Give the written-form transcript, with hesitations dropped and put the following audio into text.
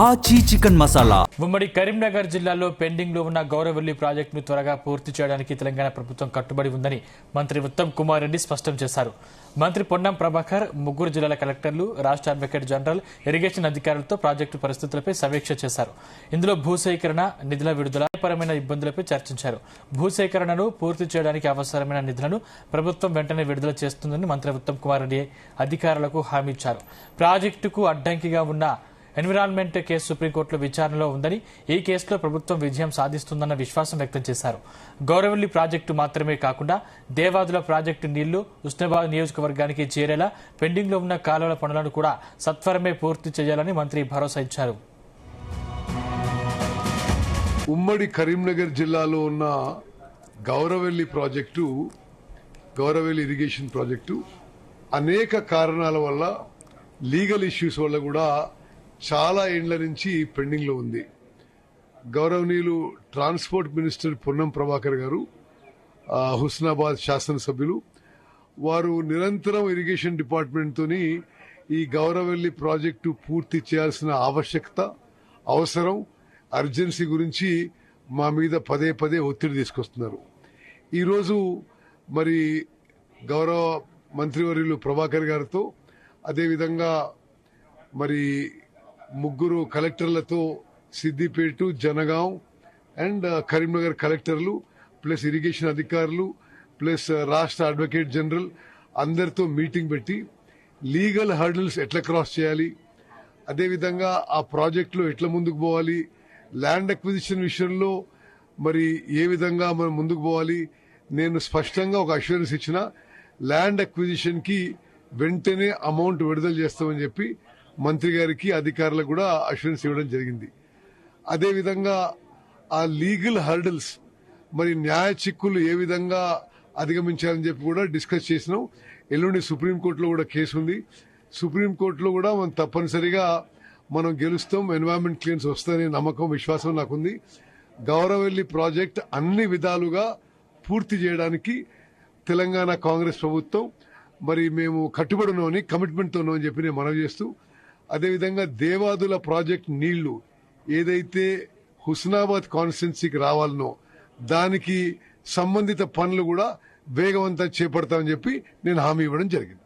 ఆచి చికెన్ మసాలా. ఉమ్మడి కరీంనగర్ జిల్లాలో పెండింగ్ లో ఉన్న గౌరవల్లి ప్రాజెక్టును త్వరగా పూర్తి చేయడానికి తెలంగాణ ప్రభుత్వం కట్టుబడి ఉందని మంత్రి ఉత్తమ్ కుమార్ రెడ్డి స్పష్టం చేశారు. మంత్రి పొన్నం ప్రభాకర్ ముగ్గురు జిల్లాల కలెక్టర్లు, రాష్ట్ర అడ్వకేట్ జనరల్, ఇరిగేషన్ అధికారులతో ప్రాజెక్టు పరిస్థితులపై సమీక్ష చేశారు. ఇందులో భూసేకరణ, నిధుల విడుదల పరమైన ఇబ్బందులపై చర్చించారు. భూసేకరణను పూర్తి చేయడానికి అవసరమైన నిధులను ప్రభుత్వం వెంటనే విడుదల చేస్తుందని మంత్రి ఉత్తమ్ కుమార్ రెడ్డి అధికారులకు హామీ ఇచ్చారు. ప్రాజెక్టుకు అడ్డంకిగా ఉన్న ఎన్విరాన్మెంట్ కేసు సుప్రీంకోర్టులో విచారణలో ఉందని, ఈ కేసులో ప్రభుత్వం విజయం సాధిస్తుందన్న విశ్వాసం వ్యక్తం చేశారు. గౌరవల్లి ప్రాజెక్టు మాత్రమే కాకుండా దేవాదుల ప్రాజెక్టు నీళ్లు హుస్నాబాద్ నియోజకవర్గానికి చేరేలా పెండింగ్ లో ఉన్న కాలువల పనులను కూడా సత్వరమే పూర్తి చేయాలని మంత్రి భరోసా ఇచ్చారు. ఉమ్మడి కరీంనగర్ జిల్లాలో ఉన్న Gouravelli project, Gouravelli irrigation project అనేక కారణాల వల్ల, లీగల్ ఇష్యూస్ వల్ల కూడా చాలా ఏండ్ల నుంచి పెండింగ్ లో ఉంది. గౌరవనీయులు ట్రాన్స్పోర్ట్ మినిస్టర్ పొన్నం ప్రభాకర్ గారు, హుస్నాబాద్ శాసనసభ్యులు వారు నిరంతరం ఇరిగేషన్ డిపార్ట్మెంట్ తోని ఈ గౌరవల్లి ప్రాజెక్టు పూర్తి చేయాల్సిన ఆవశ్యకత, అవసరం, అర్జెన్సీ గురించి మా మీద పదే పదే ఒత్తిడి తీసుకొస్తున్నారు. ఈరోజు మరి గౌరవ మంత్రివర్యులు ప్రభాకర్ గారితో, అదేవిధంగా మరి ముగ్గురు కలెక్టర్లతో, సిద్దిపేట, జనగాం అండ్ కరీంనగర్ కలెక్టర్లు ప్లస్ ఇరిగేషన్ అధికారులు ప్లస్ రాష్ట్ర అడ్వకేట్ జనరల్ అందరితో మీటింగ్ పెట్టి లీగల్ హర్డిల్స్ ఎట్లా క్రాస్ చేయాలి, అదేవిధంగా ఆ ప్రాజెక్టులో ఎట్లా ముందుకు పోవాలి, ల్యాండ్ అక్విజిషన్ విషయంలో మరి ఏ విధంగా మనం ముందుకు పోవాలి. నేను స్పష్టంగా ఒక అష్యూరెన్స్ ఇచ్చిన, ల్యాండ్ అక్విజిషన్ కి వెంటనే అమౌంట్ విడుదల చేస్తామని చెప్పి మంత్రి గారికి, అధికారులకు కూడా అష్యూరెన్స్ ఇవ్వడం జరిగింది. అదేవిధంగా ఆ లీగల్ హర్డిల్స్, మరి న్యాయ చిక్కులు ఏ విధంగా అధిగమించాలని చెప్పి కూడా డిస్కస్ చేసినాం. ఎల్లుండి సుప్రీంకోర్టులో కూడా కేసు ఉంది. సుప్రీంకోర్టులో కూడా మనం తప్పనిసరిగా మనం గెలుస్తాం, ఎన్వైరన్మెంట్ క్లియరెన్స్ వస్తుందనే నమ్మకం, విశ్వాసం నాకుంది. గౌరవల్లి ప్రాజెక్ట్ అన్ని విధాలుగా పూర్తి చేయడానికి తెలంగాణ కాంగ్రెస్ ప్రభుత్వం మరి మేము కట్టుబడి ఉన్నామని, కమిట్మెంట్తో ఉన్నామని చెప్పి నేను మనవి చేస్తూ, అదేవిధంగా దేవాదుల ప్రాజెక్ట్ నీళ్లు ఏదైతే హుస్నాబాద్ కాన్స్టిట్యున్సీకి రావాలనో దానికి సంబంధిత పనులు కూడా వేగవంతం చేపడతామని చెప్పి నేను హామీ ఇవ్వడం జరిగింది.